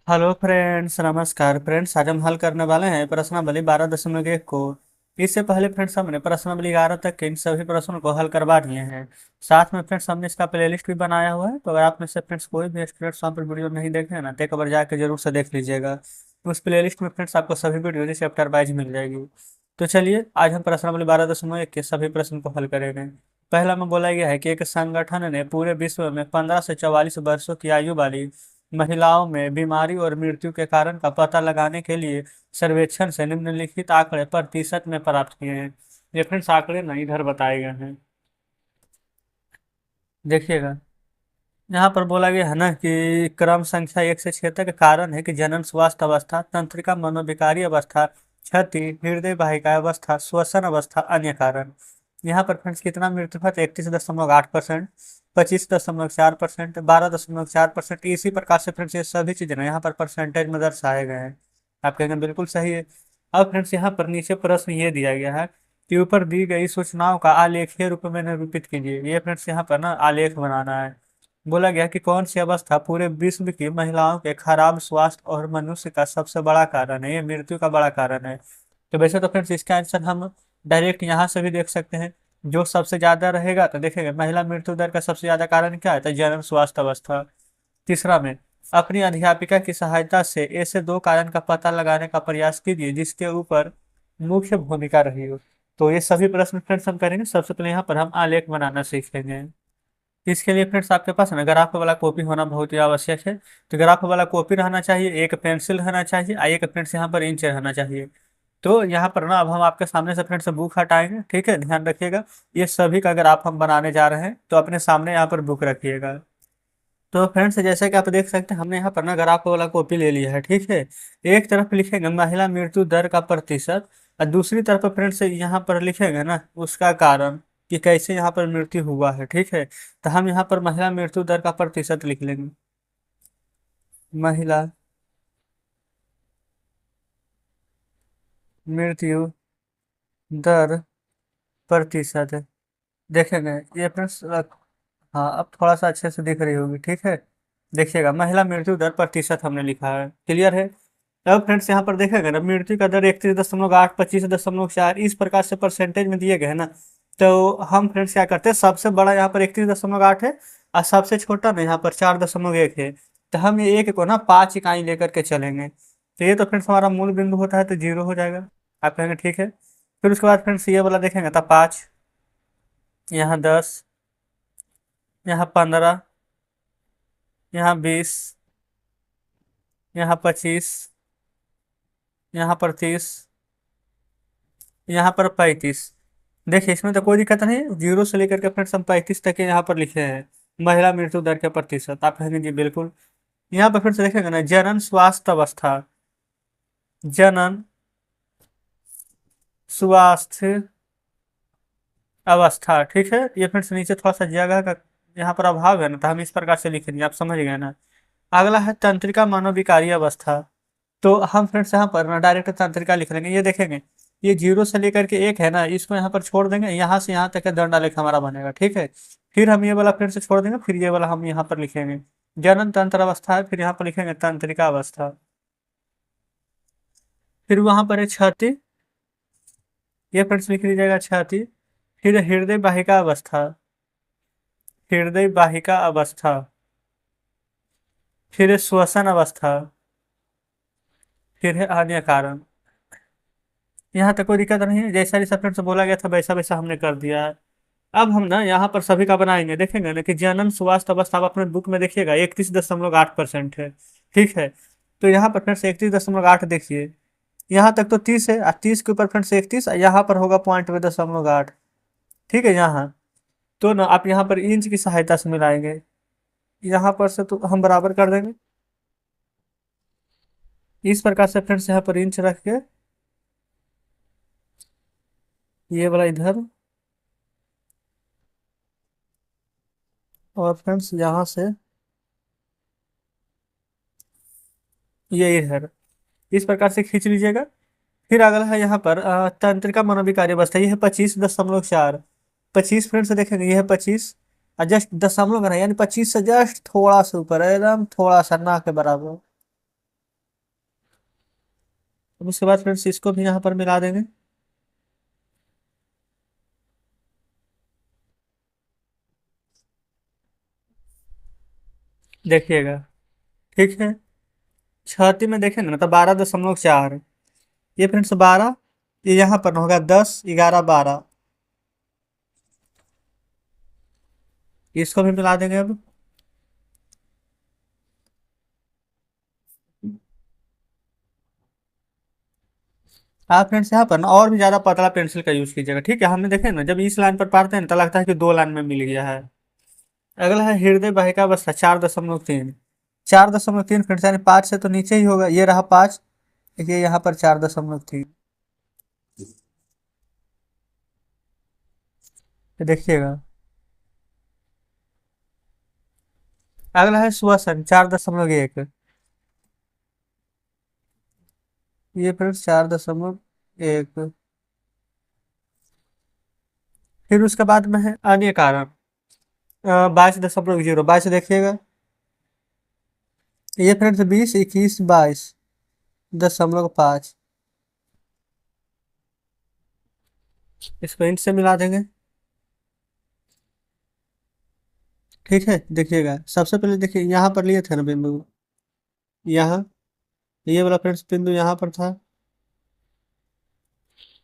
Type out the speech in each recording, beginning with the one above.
Hello friends, नमस्कार friends. आज हम हल करने वाले हैं प्रश्नावली 12.1 को। इससे पहले फ्रेंड्स हमने प्रश्नावली 11 तक के इन सभी प्रश्नों को हल करवा दिए हैं। साथ में फ्रेंड्स हमने इसका प्लेलिस्ट भी बनाया हुआ है, तो अगर आप में से फ्रेंड्स कोई भी स्टूडेंट्स वहाँ पर वीडियो नहीं देखे हैं ना, तो एक बार जाकर जरूर से देख लीजिएगा। उस प्लेलिस्ट में फ्रेंड्स आपको सभी वीडियो चैप्टर वाइज मिल जाएगी। तो चलिए आज हम प्रश्नावली 12.1 के सभी प्रश्न को हल करेंगे। पहला में बोला गया है कि एक संगठन ने पूरे विश्व में 15 से 44 वर्षों की आयु वाली महिलाओं में बीमारी और मृत्यु के कारण का पता लगाने के लिए सर्वेक्षण से निम्नलिखित आंकड़े प्रतिशत में प्राप्त किए हैं। ये फ्रेंड्स आंकड़े ना इधर बताए गए हैं, देखिएगा। यहाँ पर बोला गया है ना कि क्रम संख्या 1 से 6 तक कारण है कि जनन स्वास्थ्य अवस्था, तंत्रिका मनोविकारी अवस्था, क्षति, हृदय वाहिका अवस्था, श्वसन अवस्था, अन्य कारण। यहाँ पर फ्रेंड्स कितना मृत्युफल? 31.8%, 25.4%, 12.4%। इसी प्रकार से फ्रेंड्स ये सभी चीजें ना यहाँ पर परसेंटेज में दर्शाए गए हैं। आप कहेंगे बिल्कुल सही है। अब फ्रेंड्स यहाँ पर नीचे प्रश्न ये दिया गया है कि ऊपर दी गई सूचनाओं का आलेखीय रूप में निरूपित कीजिए। ये फ्रेंड्स यहाँ पर ना आलेख बनाना है। बोला गया कि कौन सी अवस्था पूरे विश्व की महिलाओं के खराब स्वास्थ्य और मनुष्य का सबसे बड़ा कारण है, ये मृत्यु का बड़ा कारण है। तो वैसे तो फ्रेंड्स इसका आंसर हम डायरेक्ट यहाँ से भी देख सकते हैं। जो सबसे ज्यादा रहेगा तो देखेंगे महिला मृत्यु दर का सबसे ज्यादा कारण क्या है, तो जनन स्वास्थ्य अवस्था। तीसरा में अपनी अध्यापिका की सहायता से ऐसे दो कारण का पता लगाने का प्रयास कीजिए जिसके ऊपर मुख्य भूमिका रही हो। तो ये सभी प्रश्न फ्रेंड्स हम करेंगे। सबसे पहले यहाँ पर हम आलेख बनाना सीखेंगे। इसके लिए फ्रेंड्स आपके पास ना ग्राफ वाला कॉपी होना बहुत ही आवश्यक है। तो ग्राफ वाला कॉपी रहना चाहिए, एक पेंसिल रहना चाहिए, और एक फ्रेंड्स यहाँ पर इंच रहना चाहिए। तो यहाँ पर ना अब हम आपके सामने से फ्रेंड्स बुक हटाएंगे, ठीक है, ध्यान रखिएगा। ये सभी का ग्राफ हम बनाने जा रहे हैं, तो अपने सामने यहाँ पर बुक रखिएगा। तो फ्रेंड्स जैसे कि आप देख सकते हैं हमने यहाँ पर ना ग्राफ वाला कॉपी ले लिया है, ठीक है। एक तरफ लिखेंगे महिला मृत्यु दर का प्रतिशत, और दूसरी तरफ फ्रेंड्स यहाँ पर लिखेंगे ना उसका कारण कि कैसे यहाँ पर मृत्यु हुआ है, ठीक है। तो हम यहाँ पर महिला मृत्यु दर का प्रतिशत लिख लेंगे। महिला मृत्यु दर प्रतिशत, देखेंगे ये फ्रेंड्स। हाँ अब थोड़ा सा अच्छे से दिख रही होगी, ठीक है। देखिएगा महिला मृत्यु दर प्रतिशत हमने लिखा है, क्लियर है। अब फ्रेंड्स यहाँ पर देखेगा ना मृत्यु का दर 31.8, 25.4 इस प्रकार से परसेंटेज में दिए गए हैं ना। तो हम फ्रेंड्स क्या करते हैं, सबसे बड़ा यहाँ पर 31.8 है, और सबसे छोटा ना यहाँ पर 4.1 है। तो हम ये एक को ना 5 इकाई लेकर के चलेंगे। तो ये तो फ्रेंड्स हमारा मूल बिंदु होता है, तो 0 हो जाएगा। आप कहेंगे ठीक है। फिर उसके बाद फ्रेंड्स ये वाला देखेंगे तो 5, यहाँ 10, यहाँ 15, यहाँ 20, यहाँ 25, यहाँ पर 30, यहाँ पर 35। देखिए इसमें तो कोई दिक्कत नहीं है, 0 से लेकर के फ्रेंड्स हम 35 तक के यहाँ पर लिखे हैं महिला मृत्यु दर के प्रतिशत। आप कहेंगे जी बिल्कुल। यहाँ पर फिर से देखेंगे ना जनन स्वास्थ्य अवस्था, जनन स्वास्थ्य अवस्था, ठीक है। ये फिर से नीचे थोड़ा सा जगह का यहाँ पर अभाव है ना, तो हम इस प्रकार से लिखेंगे, आप समझ गए ना। अगला है तंत्रिका मनोविकारी अवस्था। तो हम फ्रेंड्स यहाँ पर ना डायरेक्ट तंत्रिका लिख लेंगे। ये देखेंगे ये 0 से लेकर के 1 है ना, इसको यहाँ पर छोड़ देंगे, यहाँ से यहाँ तक का दंडालेख हमारा बनेगा, ठीक है। फिर हम ये वाला फिर से छोड़ देंगे, फिर ये वाला हम यहाँ पर लिखेंगे जनन तंत्र अवस्था है, फिर यहाँ पर लिखेंगे तंत्रिका अवस्था। फिर वहां पर है छाती, ये फ्रेंड्स लिख लीजिएगा छाती। फिर हृदय वाहिका अवस्था, हृदय वाहिका अवस्था। फिर है श्वसन अवस्था। फिर है अन्य कारण। यहाँ तक कोई दिक्कत नहीं है, जैसा जैसा फ्रेंड्स बोला गया था वैसा वैसा हमने कर दिया है। अब हम ना यहाँ पर सभी का बनाएंगे, देखेंगे ना कि जनन स्वास्थ्य अवस्था आप अपने बुक में देखिएगा 31.8% है, ठीक है। तो यहाँ पर फ्रेंड्स 31.8 देखिए, यहाँ तक तो 30 है, और 30 के ऊपर फ्रेंड्स 31, यहाँ पर होगा 0.8, ठीक है। यहाँ तो ना आप यहाँ पर इंच की सहायता से मिलाएंगे, यहाँ पर से तो हम बराबर कर देंगे। इस प्रकार से फ्रेंड्स यहाँ पर इंच रख के ये वाला इधर, और फ्रेंड्स यहाँ से ये इधर, इस प्रकार से खींच लीजिएगा। फिर अगला है यहाँ पर तंत्रिका मनोविकारी अवस्था, ये है 25.4। 25 फ्रेंड्स देखेंगे ये है 25, और जस्ट दशमलव है यानी 25 से जस्ट थोड़ा सा ऊपर है, एकदम थोड़ा सा ना के बराबर। अब उसके बाद फ्रेंड्स इसको भी यहाँ पर मिला देंगे। देखिएगा, ठीक है। छठी में देखें ना तो 12.4, ये फ्रेंड्स 12, ये यहाँ पर होगा 10, 11, 12, इसको भी मिला देंगे अब। आप फ्रेंड्स यहाँ पर ना और भी ज्यादा पतला पेंसिल का यूज कीजिएगा, ठीक है। हमने देखे ना जब इस लाइन पर पढ़ते हैं ना, तो लगता है कि 2 लाइन में मिल गया है। अगला है हृदय वाहिका अवस्था 4.3, 4.3 फ्रेंड्स, यानी 5 से तो नीचे ही होगा, ये रहा 5, ये यहाँ पर 4.3, देखिएगा। अगला है श्वसन 4.1, ये फ्रेंड्स 4.1। फिर उसके बाद में है अन्य कारण 22.0, 22 देखिएगा, ये फ्रेंड्स 20, 21, 22.5, इसको इंच से मिला देंगे, ठीक है। देखिएगा सबसे पहले देखिए यहाँ पर लिए थे ना बिंदु, यहाँ ये वाला फ्रेंड्स बिंदु यहाँ पर था,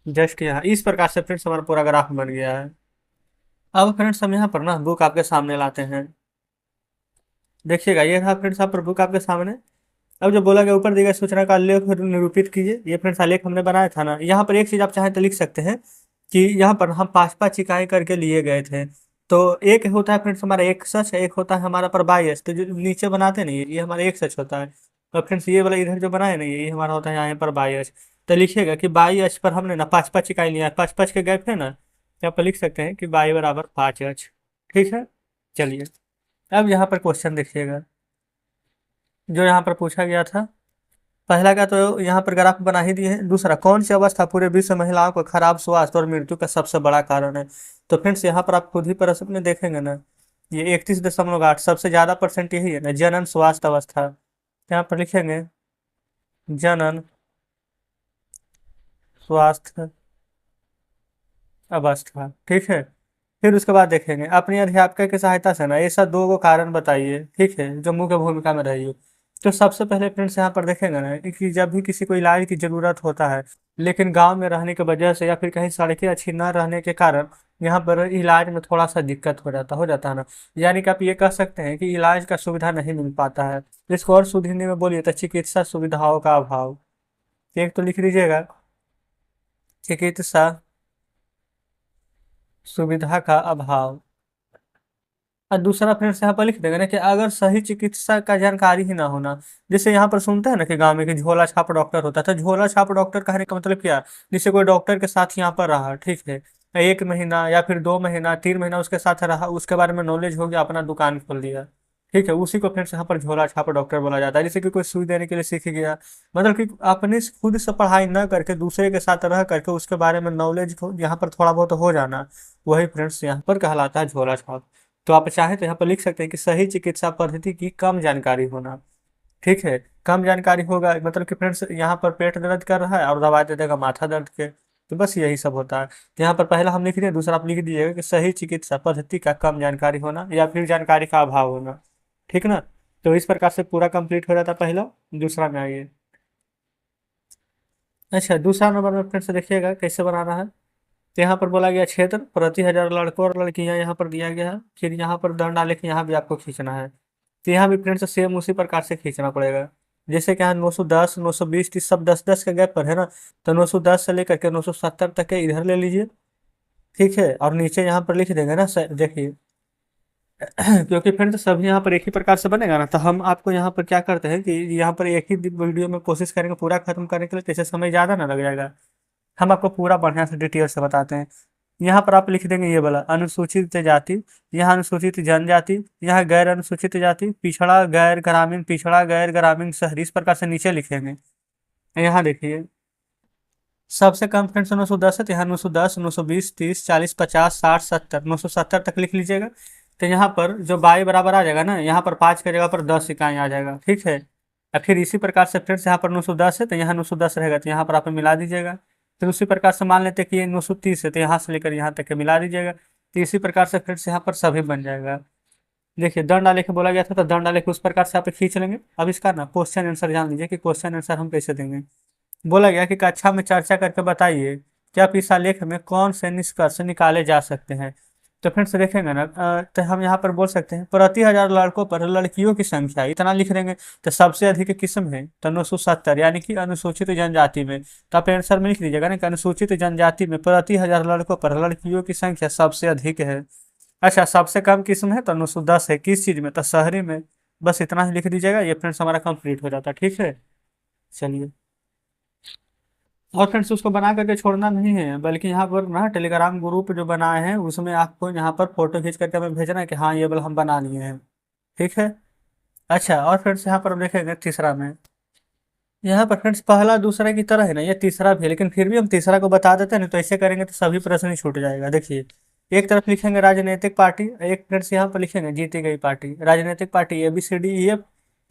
जस्ट यहाँ इस प्रकार से फ्रेंड्स हमारा पूरा ग्राफ बन गया है। अब फ्रेंड्स हम यहाँ पर ना बुक आपके सामने लाते हैं। देखिएगा ये था फ्रेंड्स यहाँ पर बुक आपके सामने। अब जो बोला गया ऊपर दिए गए सूचना का आलेख निरूपित कीजिए, ये फ्रेंड्स आलेख हमने बनाया था ना। यहाँ पर एक चीज आप चाहें तो लिख सकते हैं कि यहाँ पर हम 5-5 इकाई करके लिए गए थे। तो एक होता है फ्रेंड्स हमारा एक सच, एक होता है हमारा पर बायस। तो जो नीचे बनाते नहीं ये हमारा एक सच होता है, और फ्रेंड्स ये वाला इधर जो बनाए नहीं ये हमारा होता है यहाँ पर बायस। तो लिखिएगा कि बाई अच पर हमने ना 5-5 इकाई लिया है, 5-5 के गए थे ना, यहाँ पर लिख सकते हैं कि बाई बराबर 5 अच, ठीक है। चलिए अब यहाँ पर क्वेश्चन देखिएगा जो यहाँ पर पूछा गया था। पहला का तो यहाँ पर ग्राफ बना ही दिए है। दूसरा, कौन सी अवस्था पूरे विश्व में महिलाओं को खराब स्वास्थ्य और मृत्यु का सबसे बड़ा कारण है। तो फ्रेंड्स यहाँ पर आप खुद ही प्रश्न में देखेंगे ना, ये 31.8 सबसे ज्यादा परसेंट यही है ना, जनन स्वास्थ्य अवस्था। यहाँ पर लिखेंगे जनन स्वास्थ्य अवस्था, ठीक है। फिर उसके बाद देखेंगे अपनी अध्यापक की सहायता से ना ऐसा 2 कारण बताइए, ठीक है, जो मुख्य भूमिका में रही हो। तो सबसे पहले फ्रेंड्स यहाँ पर देखेंगे ना कि जब भी किसी को इलाज की जरूरत होता है, लेकिन गांव में रहने की वजह से या फिर कहीं सड़कें अच्छी न रहने के कारण यहाँ पर इलाज में थोड़ा सा दिक्कत हो जाता है ना। यानी कि आप ये कह सकते हैं कि इलाज का सुविधा नहीं मिल पाता है। इसको और शुद्ध हिंदी में बोलिए तो चिकित्सा सुविधाओं का अभाव। एक तो लिख लीजिएगा चिकित्सा सुविधा का अभाव। और दूसरा फ्रेंड्स यहाँ पर लिख देंगे ना कि अगर सही चिकित्सा का जानकारी ही ना होना, जैसे यहाँ पर सुनते हैं ना कि गांव में कि झोला छाप डॉक्टर होता था। झोला छाप डॉक्टर कहने का मतलब क्या, जैसे कोई डॉक्टर के साथ यहाँ पर रहा, ठीक है, 1 महीना या फिर 2 महीना 3 महीना उसके साथ रहा, उसके बारे में नॉलेज हो गया, अपना दुकान खोल दिया, ठीक है, उसी को फ्रेंड्स यहाँ पर झोला छाप डॉक्टर बोला जाता है। जैसे कि कोई सुई देने के लिए सीख गया, मतलब कि अपने खुद से पढ़ाई न करके दूसरे के साथ रह करके उसके बारे में नॉलेज यहाँ पर थोड़ा बहुत हो जाना, वही फ्रेंड्स यहाँ पर कहलाता है झोला छाप। तो आप चाहें तो यहाँ पर लिख सकते हैं कि सही चिकित्सा पद्धति की कम जानकारी होना, ठीक है। कम जानकारी होगा मतलब कि फ्रेंड्स यहाँ पर पेट दर्द कर रहा है और दवा दे देगा माथा दर्द के, तो बस यही सब होता है। तो यहाँ पर पहला हम लिख दिए, दूसरा आप लिख दीजिएगा कि सही चिकित्सा पद्धति का कम जानकारी होना या फिर जानकारी का अभाव होना, ठीक ना। तो इस प्रकार से पूरा कंप्लीट हो जाता है पहला। दूसरा में आइए। अच्छा, दूसरा नंबर में फ्रेंड्स देखिएगा कैसे बनाना है। तो यहाँ पर बोला गया क्षेत्र प्रति 1000 लड़कों और लड़कियां यहाँ पर दिया गया है। फिर यहाँ पर दंड आलेख यहाँ भी आपको खींचना है। तो यहाँ भी फ्रेंड्स सेम उसी प्रकार से खींचना पड़ेगा। जैसे कि यहाँ 910, 920, 30 सब 10-10 के गैप पर है ना, तो 910 से लेकर के 970 तक के इधर ले लीजिए, ठीक है। और नीचे यहाँ पर लिख देंगे ना, देखिए क्योंकि फ्रेंड्स सभी यहाँ पर एक ही प्रकार से बनेगा ना, तो हम आपको यहाँ पर क्या करते हैं कि यहाँ पर एक ही वीडियो में कोशिश करेंगे पूरा खत्म करने के लिए, जैसे समय ज़्यादा ना लग जाएगा। हम आपको पूरा बढ़िया से डिटेल से बताते हैं। यहाँ पर आप लिख देंगे ये वाला अनुसूचित जाति, यहाँ अनुसूचित जनजाति, यहाँ गैर अनुसूचित जाति, पिछड़ा गैर ग्रामीण, पिछड़ा गैर ग्रामीण शहरी, इस प्रकार से नीचे लिखेंगे। यहाँ देखिए सबसे कम फ्रेंड्स 910 है, तो यहाँ 910, 920, 30, 40, 50, 60, 70, 970 तक लिख लीजिएगा। तो यहाँ पर जो बाई बराबर आ जाएगा ना, यहाँ पर 5 की जगह पर 10 इकाई आ जाएगा, ठीक है। और फिर इसी प्रकार से फ्रेंड्स यहाँ पर 910 है तो यहाँ 910 रहेगा, तो यहाँ पर आप मिला दीजिएगा। फिर उसी प्रकार से मान लेते हैं कि ये 930 है, तो यहाँ से लेकर यहाँ तक के मिला दीजिएगा। तो इसी प्रकार से फ्रेंड्स यहाँ पर सभी बन जाएगा। देखिए दंड आलेख बोला गया था, तो दंड आलेख उस प्रकार से आप खींच लेंगे। अब इसका ना क्वेश्चन आंसर जान लीजिए कि क्वेश्चन आंसर हम कैसे देंगे। बोला गया कि कक्षा में चर्चा करके बताइए कि आप इस आलेख में कौन से निष्कर्ष निकाले जा सकते हैं। तो फ्रेंड्स देखेंगे ना, तो हम यहाँ पर बोल सकते हैं प्रति 1000 लड़कों पर लड़कियों की संख्या इतना लिख देंगे। तो सबसे अधिक किस्म है तो 970, यानी कि अनुसूचित जनजाति में। तो आप आंसर में लिख दीजिएगा ना कि अनुसूचित जनजाति में प्रति 1000 लड़कों पर लड़कियों की संख्या सबसे अधिक है। अच्छा, सबसे कम किस्म है तो 910 है, किस चीज में, तो शहरी में। बस इतना ही लिख दीजिएगा, ये फ्रेंड्स हमारा कंप्लीट हो जाता है। ठीक है, चलिए। और फ्रेंड्स उसको बना करके छोड़ना नहीं है, बल्कि यहाँ पर ना टेलीग्राम ग्रुप जो बनाए हैं उसमें आपको यहाँ पर फोटो खींच करके हमें भेजना है कि हाँ ये वाला हम बना लिए हैं। ठीक है। अच्छा, और फ्रेंड्स यहाँ पर हम देखेंगे तीसरा में, यहाँ पर फ्रेंड्स पहला दूसरा की तरह है ना, ये तीसरा भी है, लेकिन फिर भी हम तीसरा को बता देते हैं ना, तो ऐसे करेंगे तो सभी प्रश्न ही छूट जाएगा। देखिए, एक तरफ लिखेंगे राजनीतिक पार्टी, एक फ्रेंड्स यहाँ पर लिखेंगे जीती गई पार्टी। राजनीतिक पार्टी ABCDEF,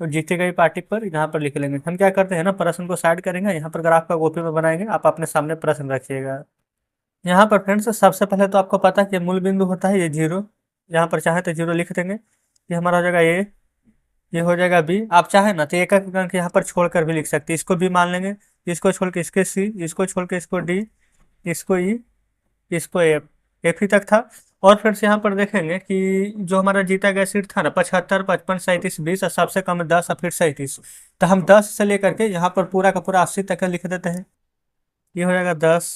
तो जीती गई पार्टी पर यहाँ पर लिख लेंगे। हम क्या करते हैं ना, प्रश्न को साइड करेंगे, यहाँ पर ग्राफ का कॉपी में बनाएंगे, आप अपने सामने प्रश्न रखिएगा। यहाँ पर फ्रेंड्स सबसे पहले तो आपको पता है कि मूल बिंदु होता है ये 0, यहाँ पर चाहे तो 0 लिख देंगे। ये हमारा हो जाएगा A, ये हो जाएगा B। आप चाहे ना तो एक एक करके यहाँ पर छोड़कर भी लिख सकते हैं, इसको B मान लेंगे, इसको छोड़ के इसके C, इसको छोड़ के इसको D, इसको E, इसको F ही तक था। और फिर से यहाँ पर देखेंगे कि जो हमारा जीता गया सीट था ना 75, 55, 37, 20 और सबसे कम 10 और फिर 37, तो हम 10 से लेकर के यहाँ पर पूरा का पूरा 80 तक का लिख देते हैं। ये हो जाएगा 10,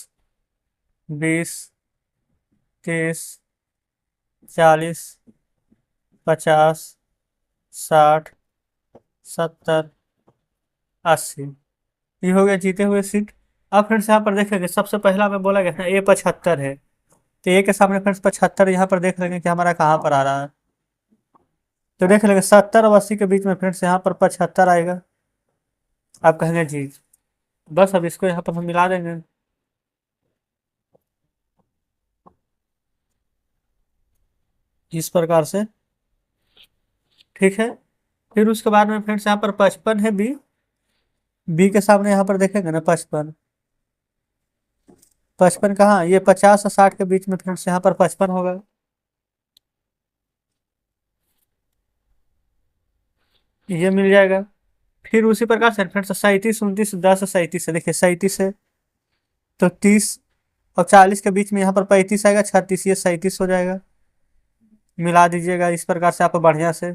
20, 30, 40, 50, 60, 70, 80। ये हो गया जीते हुए सीट। अब फ्रेंड्स यहाँ पर देखेंगे सबसे पहला में बोला गया था A 75 है, तो A के सामने फ्रेंड्स 75 यहाँ पर देख लेंगे कि हमारा कहाँ पर आ रहा है। तो देख लेंगे 70 और 80 के बीच में फ्रेंड्स यहाँ पर 75 आएगा। आप कहेंगे जी, बस अब इसको यहाँ पर हम मिला देंगे इस प्रकार से। ठीक है। फिर उसके बाद में फ्रेंड्स यहाँ पर 55 है बी के सामने यहाँ पर देखेंगे ना 55, 55 कहाँ, ये 50 और 60 के बीच में फ्रेंड्स यहाँ पर 55 होगा। ये मिल जाएगा। फिर उसी प्रकार से फ्रेंड्स 37, 29, 10 और 37 है, देखिए 37 है तो 30 और 40 के बीच में यहाँ पर 35 आएगा, 36, ये 37 हो जाएगा। मिला दीजिएगा इस प्रकार से आप बढ़िया से।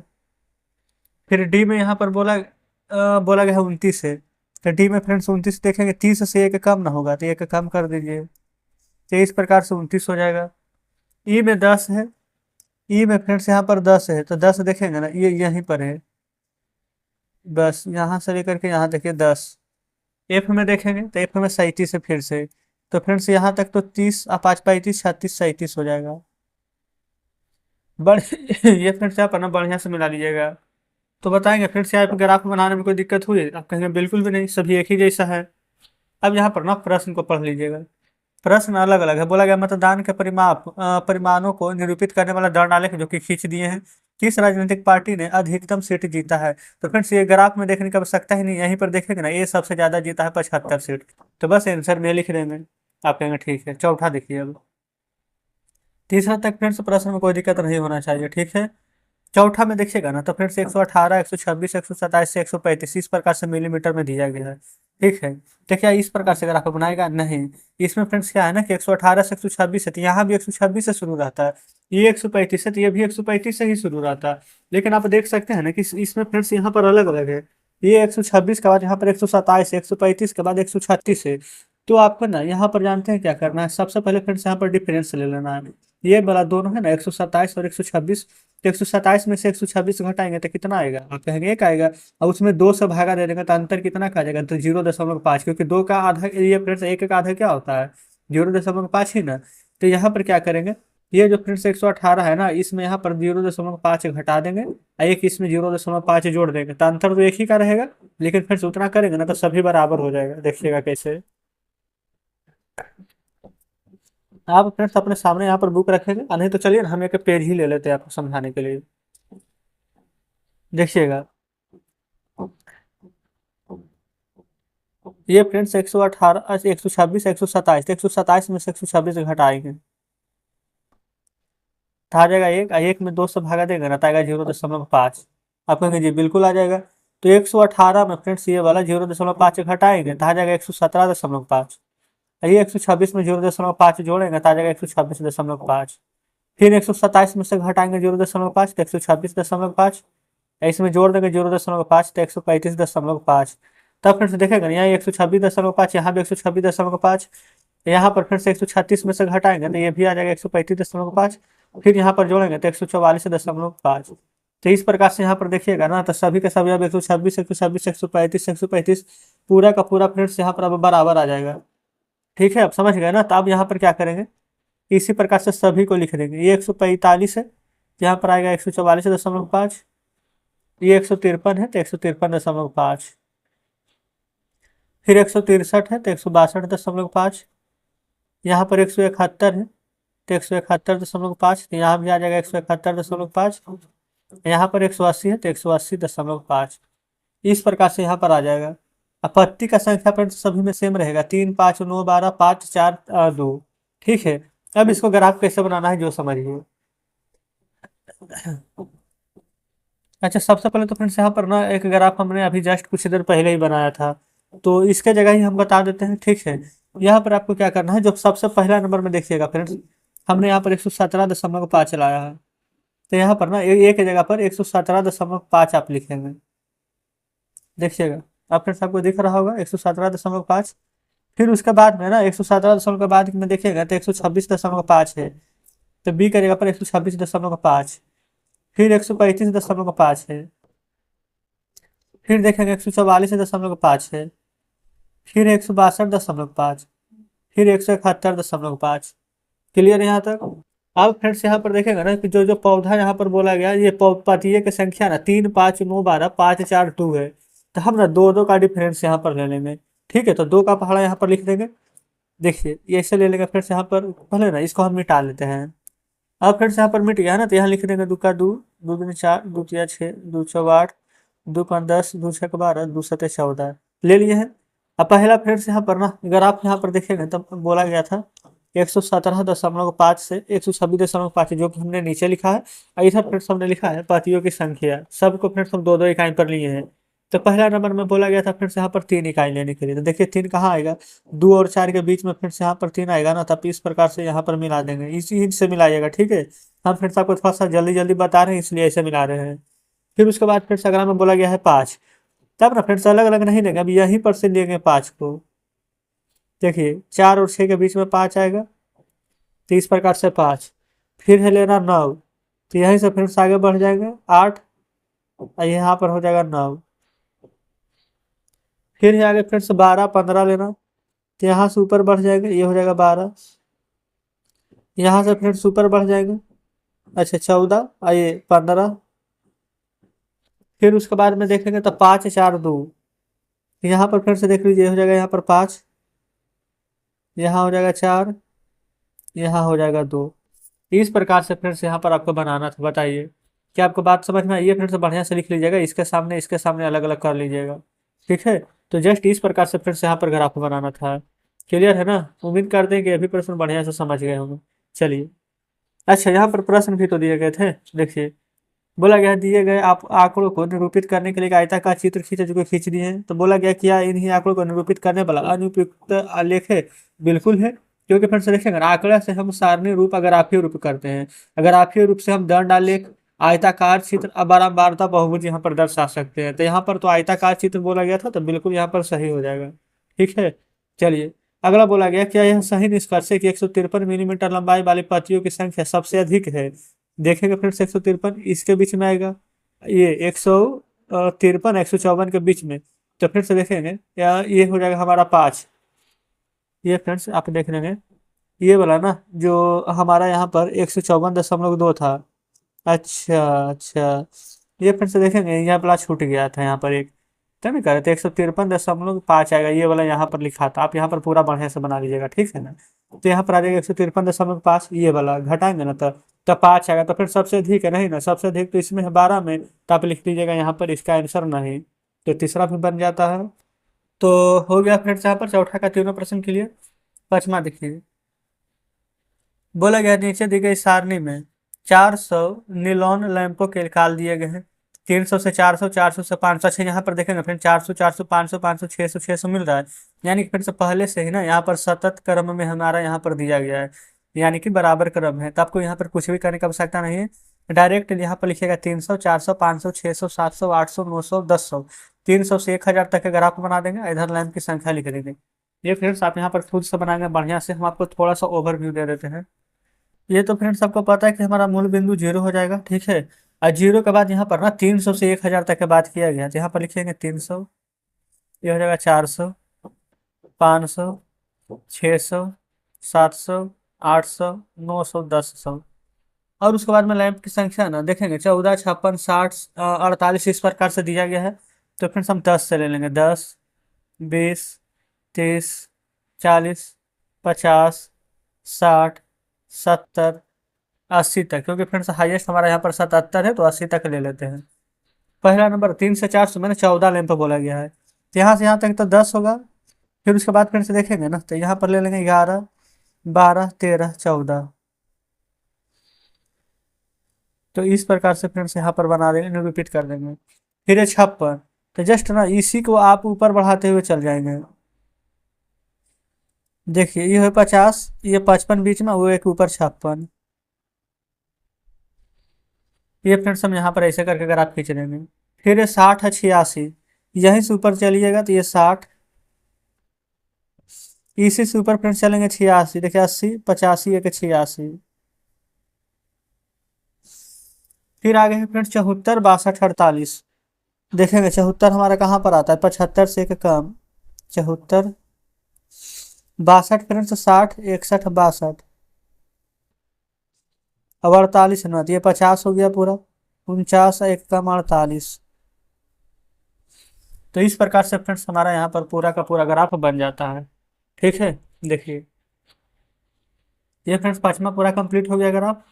फिर डी में यहाँ पर बोला गया है 29 है, तो डी में फ्रेंड्स 29 देखेंगे, 30 से एक कम ना होगा तो एक कम कर दीजिए, तो इस प्रकार से 29 हो जाएगा। ई में 10 है, ई में फ्रेंड्स यहाँ पर 10 है, तो 10 देखेंगे ना ये यहीं पर है, बस यहाँ से लेकर के यहाँ देखिए 10। एफ में देखेंगे तो एफ में 37 है फिर से, तो फ्रेंड्स यहाँ तक तो 30 और 5, 35, 36, 37 हो जाएगा। बड़ ये फ्रेंड्स यहाँ पर ना बढ़िया से मिला लीजिएगा। तो बताएंगे फ्रेंड्स यहाँ पे ग्राफ बनाने में कोई दिक्कत हुई, आप कहेंगे बिल्कुल भी नहीं, सभी एक ही जैसा है। अब यहाँ पर ना प्रश्न को पढ़ लीजिएगा, प्रश्न अलग अलग है। बोला गया मतदान के परिमाणों को निरूपित करने वाला दंड आलेख जो कि खींच दिए हैं, किस राजनीतिक पार्टी ने अधिकतम सीट जीता है। तो फ्रेंड्स ये ग्राफ में देखने की आवश्यकता ही नहीं, यहीं पर देखेंगे ना, ये सबसे ज्यादा जीता है 75 सीट, तो बस आंसर में लिख देंगे। आप कहेंगे ठीक है। चौथा देखिए, अब तीसरा तक फ्रेंड्स प्रश्न में कोई दिक्कत नहीं होना चाहिए। ठीक है। चौथा में देखिएगा ना, तो फ्रेंड्स 118, 126, 127 से 135 इस प्रकार से मिलीमीटर में दिया गया है। ठीक है। तो क्या इस प्रकार से ग्राफ बनाएगा, नहीं। इसमें फ्रेंड्स क्या है ना कि 118 से 126 है, तो यहाँ भी 126 से शुरू रहता है, ये 135 है तो ये भी 135 से ही शुरू रहता है। लेकिन आप देख सकते हैं ना कि इसमें फ्रेंड्स यहाँ पर अलग अलग है, ये 126 के बाद यहाँ पर 127 है, 135 के बाद 136 है। तो आपको ना यहाँ पर जानते हैं क्या करना है, सबसे पहले फ्रेंड्स यहाँ पर डिफरेंस ले लेना है। ये वाला दोनों है ना 127 और 126, तो 127 में से 126 घटाएंगे तो कितना आएगा, आप कहेंगे एक आएगा, और उसमें 2 से भागा दे देंगे तो अंतर कितना का जाएगा, तो 0.5, क्योंकि 2 का आधा, ये फ्रेंड्स एक का आधा क्या होता है 0.5 ही ना। तो यहाँ पर क्या करेंगे, ये जो फ्रेंड्स 118 है ना, इसमें यहाँ पर 0.5 घटा देंगे और एक इसमें 0.5 जोड़ देंगे, तो अंतर तो एक ही का रहेगा, लेकिन फिर से उतना करेंगे ना तो सभी बराबर हो जाएगा। देखिएगा कैसे। आप फ्रेंड्स अपने सामने यहाँ पर बुक रखेंगे, नहीं तो चलिए ना हम एक पेज ही ले लेते हैं आपको समझाने के लिए। देखिएगा, ये फ्रेंड्स 118, 126, 127, 127 में से 126 घटाएंगे तो आ जाएगा एक, एक में 2 से भागा देगा ना तो आएगा 0.5। आप कहेंगे जी बिल्कुल आ जाएगा। तो 118 में फ्रेंड्स ये वाला 0.5 घटाएंगे तो आ जाएगा 117.5। ये 126 में 0.5 जोड़ेंगे तो आ जाएगा 126.5। फिर 127 में से घटाएंगे 0.5 तो 126.5। इसमें जोड़ देंगे 0.5 तो 135.5। तब फिर से देखेगा यहाँ 126.5, यहाँ भी 126.5। यहाँ पर फिर से 136 में से घटाएंगे तो ये भी आ जाएगा 135.5। फिर यहाँ पर जोड़ेंगे तो 144.5। तो इस प्रकार से यहाँ पर देखिएगा ना तो सभी के सभी अब 126, 126, 135, 135 पूरा का पूरा फिर से यहाँ पर अब बराबर आ जाएगा। ठीक है, अब समझ गए ना। तो अब यहाँ पर क्या करेंगे, इसी प्रकार से सभी को लिख देंगे। ये 145 है, यहाँ पर आएगा 144.5। ये 153 है तो 153.5। फिर 163 है तो 162.5। यहाँ पर 171 है तो 171.5। यहाँ भी आ जाएगा 171.5। यहाँ पर 180 है तो 180.5। इस प्रकार से यहाँ पर आ जाएगा। अब पत्ती का संख्या पर सभी में सेम रहेगा, 3, 5, 9, 12, 5, 4, 2। ठीक है, अब इसको ग्राफ कैसे बनाना है जो समझिए। अच्छा, सबसे पहले तो फ्रेंड्स यहाँ पर ना एक ग्राफ हमने अभी जस्ट कुछ देर पहले ही बनाया था, तो इसके जगह ही हम बता देते हैं। ठीक है, यहाँ पर आपको क्या करना है, जो सबसे पहला नंबर में देखिएगा फ्रेंड्स, हमने यहाँ पर 117.5 लाया है। तो यहाँ पर ना एक जगह पर 117.5 आप लिखेंगे। देखिएगा, आप फ्रेंड्स आपको दिख रहा होगा 117.5। फिर उसके बाद में ना 117 के बाद में देखिएगा तो 126.5 है। तो बी का जगह पर 126.5। फिर 135.5 है। फिर देखेंगे 144.5 है। फिर 162.5। फिर 171.5। क्लियर यहाँ तक। अब फ्रेंड्स यहाँ पर देखेंगे ना कि जो जो पौधा यहाँ पर बोला गया, ये पतिये की संख्या ना 3, 5, 9, 12, 5, 4, 2 है। तो हम ना दो दो का डिफरेंस यहाँ पर ले लेंगे। ठीक है, तो 2 का पहाड़ा यहाँ पर लिख देंगे। देखिए ये ऐसे ले लेंगे फ्रेंड्स, यहाँ पर पहले ना इसको हम मिटा लेते हैं। अब फ्रेंड्स यहाँ पर मिट गया ना तो यहाँ लिख देंगे 2 का 2, 2 दूनी 4, 2 तिया 6, 2 चौक 8, 2 5 10, 2 छक 12, 2 सते 14 ले लिए हैं। अब पहला फ्रेंड्स यहाँ पर ना अगर आप यहाँ पर देखेंगे तब बोला गया था 117.5 से 126.5, जो कि हमने नीचे लिखा है। और इधर फ्रेंड्स हमने लिखा है पातियों की संख्या, सबको फ्रेंड्स हम 2 2 इकाई पर लिए हैं। तो पहला नंबर में बोला गया था फ्रेंड्स यहाँ पर 3 इकाई लेने के लिए। तो देखिए 3 कहाँ आएगा, 2 और 4 के बीच में फ्रेंड्स यहाँ पर 3 आएगा ना, तब इस प्रकार से यहाँ पर मिला देंगे, इसी से मिलाइएगा। ठीक है, हम फ्रेंड्स आपको थोड़ा सा जल्दी जल्दी बता रहे हैं इसलिए ऐसे मिला रहे हैं। फिर उसके बाद फ्रेंड्स अगर में बोला गया है 5, तब ना फ्रेंड्स अलग अलग नहीं लेंगे, अब यहीं पर से लेंगे 5 को। देखिए 4 और 6 के बीच में 5 आएगा, तो इस प्रकार से 5। फिर है लेना 9, तो यहीं से फ्रेंड्स आगे बढ़ जाएंगे 8, और यहाँ पर हो जाएगा 9। फिर है आगे फ्रेंड्स 12, 15 लेना, तो यहाँ से ऊपर बढ़ जाएगा, ये हो जाएगा 12। यहाँ से फ्रेंड्स ऊपर बढ़ जाएगा, अच्छा 14, और ये 15। फिर उसके बाद में देखेंगे तो 5, 4, 2। यहाँ पर फिर से देख लीजिए, हो जाएगा यहाँ पर 5, यहाँ हो जाएगा 4, यहाँ हो जाएगा 2। इस प्रकार से फ्रेंड्स यहाँ पर आपको बनाना था। बताइए क्या आपको बात समझ में आई है। फ्रेंड्स बढ़िया से लिख लीजिएगा, इसके सामने अलग अलग कर लीजिएगा। ठीक है, तो जस्ट इस प्रकार से फ्रेंड्स यहाँ पर ग्राफ बनाना था। क्लियर है ना, उम्मीद करते हैं कि अभी प्रश्न बढ़िया से समझ गए होंगे। चलिए, अच्छा यहाँ पर प्रश्न भी तो दिए गए थे। देखिए बोला गया दिए गए आप आंकड़ों को निरूपित करने के लिए एक आयताकार चित्र खींचे, जो कि खींच दिए हैं। तो बोला गया क्या इन्हीं आंकड़ों को निरूपित करने वाला अनुपयुक्त आलेख है। बिल्कुल है, क्योंकि फिर से देखेंगे आंकड़ा से हम सारणी रूप अगर आफी रूप करते हैं, अगर आफी रूप से हम दंड आलेख, आयताकार चित्र, बारंबारता, बहुभुज यहाँ पर दर्शा सकते हैं। तो यहाँ पर तो आयताकार चित्र बोला गया था, तो बिल्कुल यहाँ पर सही हो जाएगा। ठीक है, चलिए अगला बोला गया क्या यह सही निष्कर्ष है कि 153 मिलीमीटर लंबाई वाली पत्तियों की संख्या सबसे अधिक है। देखेंगे फ्रेंड्स 153 इसके बीच में आएगा, ये 153 154 के बीच में। तो फिर से देखेंगे ये हो जाएगा हमारा 5। ये फ्रेंड्स आप देख लेंगे, ये वाला ना जो हमारा यहाँ पर 154.2 था। अच्छा अच्छा, ये फिर से देखेंगे यहाँ वाला छूट गया था, यहाँ पर एक तब नहीं कर रहे थे 153.5 आएगा, ये वाला यहाँ पर लिखा था। आप यहाँ पर पूरा बढ़िया से बना लीजिएगा। ठीक है ना, तो यहाँ पर आ जाएगा 153.5, ये वाला घटाएंगे ना तो 5 आएगा। तो फिर सबसे अधिक है नहीं ना, सबसे अधिक तो इसमें है 12 में, तो आप लिख लीजिएगा यहाँ पर इसका आंसर नहीं, तो तीसरा भी बन जाता है। तो हो गया फ्रेंड्स यहाँ पर चौथा का तीनों प्रश्न क्लियर। पांचवा देखिए, बोला गया नीचे दी गई सारणी में 400 नीलॉन लैंपों के निकाल दिए गए हैं। 300 से 400, 400 से 500। अच्छा यहाँ पर देखेंगे फ्रेंड 400, 400, 500, 500, 600, 600 मिल रहा है। यानी कि फिर से पहले से ही ना यहाँ पर सतत क्रम में हमारा यहाँ पर दिया गया है, यानी कि बराबर क्रम है। तो आपको यहाँ पर कुछ भी करने की आवश्यकता नहीं है, डायरेक्ट यहाँ पर लिखिएगा 300, 400, 500, 600, 700, 800, 900, 1000। 300 से 1000 तक का ग्राफ बना देंगे, इधर लैंप की संख्या लिख देंगे। ये फ्रेंड्स आप यहाँ पर खुद से बनाएंगे बढ़िया से। हम आपको थोड़ा सा ओवरव्यू दे देते हैं। ये तो फ्रेंड्स आपको पता है कि हमारा मूल बिंदु जीरो हो जाएगा, ठीक है। और जीरो के बाद यहाँ पर ना 300 से 1000 तक की बात किया गया, तो यहाँ पर लिखेंगे 300, ये हो जाएगा 400, 500, 600, 700, 800, 900, 1000। और उसके बाद में लैंप की संख्या ना देखेंगे 14, 56, 60, 48 इस प्रकार से दिया गया है। तो फ्रेंड्स हम 10 से ले लेंगे, 10, 20, 30, 40, 50, 60, 70, 80 तक, क्योंकि फ्रेंड्स हाईएस्ट हमारा यहाँ पर 77 है, तो 80 तक ले लेते हैं। पहला नंबर 3 से 400 मैंने 14 लैंप बोला गया है, तो यहाँ से यहाँ तक तो 10 होगा। फिर उसके बाद फिर से देखेंगे ना, तो यहाँ पर ले लेंगे 11, 12, 13, 14। तो इस प्रकार से फ्रेंड्स यहाँ पर बना देंगे, रिपीट कर देंगे। फिर है 56, तो जस्ट ना इसी को आप ऊपर बढ़ाते हुए चल जाएंगे। देखिए ये है 50, ये 55 बीच में, वो एक ऊपर 56। ये फ्रेंड्स हम यहाँ पर ऐसे करके अगर आप खींच लेंगे। फिर ये 60 है 86, यहीं से ऊपर चलिएगा तो ये 60। इसी से ऊपर फ्रेंड्स चलेंगे 86, देखिए 80, 85, एक 86। फिर आगे है फ्रेंड्स 74, 62, 48। देखेंगे 74 हमारा कहाँ पर आता है, 75 से एक कम। 74, 62 फ्रेंड्स 60, 61, 62। अब 48 ना, तो ये 50 हो गया पूरा। 49, एक कम 48। तो इस प्रकार से फ्रेंड्स हमारा यहाँ पर पूरा का पूरा ग्राफ बन जाता है, ठीक है। देखिए ये फ्रेंड्स पांचवा पूरा कंप्लीट हो गया ग्राफ।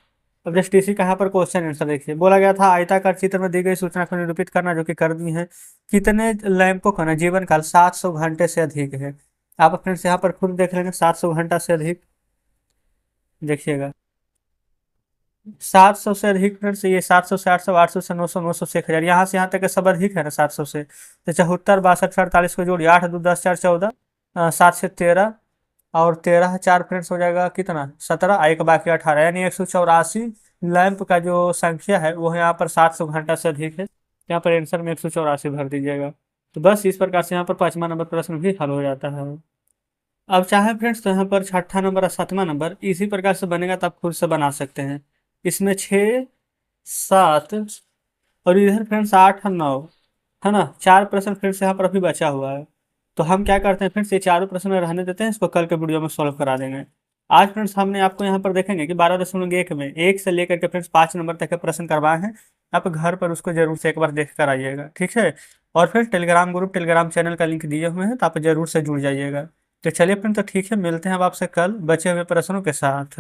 अब जस्ट इसी का यहाँ पर क्वेश्चन आंसर देखिए। बोला गया था आयताकार चित्र में दी गई सूचना को निरूपित करना, जो कि कर दी है। कितने लैंपों का ना जीवन काल 700 घंटे से अधिक है। आप फ्रेंड्स यहाँ पर खुद देख लेंगे, 700 घंटा से अधिक। देखिएगा 700 से अधिक फ्रेंड्स, ये 700 से 800, 800 से 900, 900 से 1000, यहाँ से यहाँ तक का सब अधिक है ना 700 से। तो 74, 62, 48 को जोड़िए, 8, 2, 10, 4, 14, 7 से 13, और 13 4 फ्रेंड्स हो जाएगा कितना 17, एक बाकी 18, यानी 184 लैंप का जो संख्या है वो यहाँ पर 700 घंटा से अधिक है। यहाँ पर आंसर में 184 भर दीजिएगा। तो बस इस प्रकार से यहाँ पर पांचवा नंबर प्रश्न भी हल हो जाता है। अब चाहे फ्रेंड्स तो यहाँ पर छठा नंबर और सातवां नंबर इसी प्रकार से बनेगा, तो आप खुद से बना सकते हैं। इसमें 6, 7 और इधर फ्रेंड्स 8 और 9 है ना, 4 प्रश्न फ्रेंड्स यहाँ पर अभी बचा हुआ है। तो हम क्या करते हैं फ्रेंड्स, ये चारों प्रश्न रहने देते हैं, इसको कल के वीडियो में सॉल्व करा देंगे। आज फ्रेंड्स हमने आपको यहाँ पर देखेंगे कि 12.1 में 1 से लेकर के फ्रेंड्स 5 नंबर तक के प्रश्न करवाए हैं। आप घर पर उसको जरूर से एक बार देख कर आइएगा, ठीक है। और फिर टेलीग्राम ग्रुप, टेलीग्राम चैनल का लिंक दिए हुए हैं, तो आप जरूर से जुड़ जाइएगा। तो चलिए फ्रेंड, तो ठीक है, मिलते हैं अब आपसे कल बचे हुए प्रश्नों के साथ।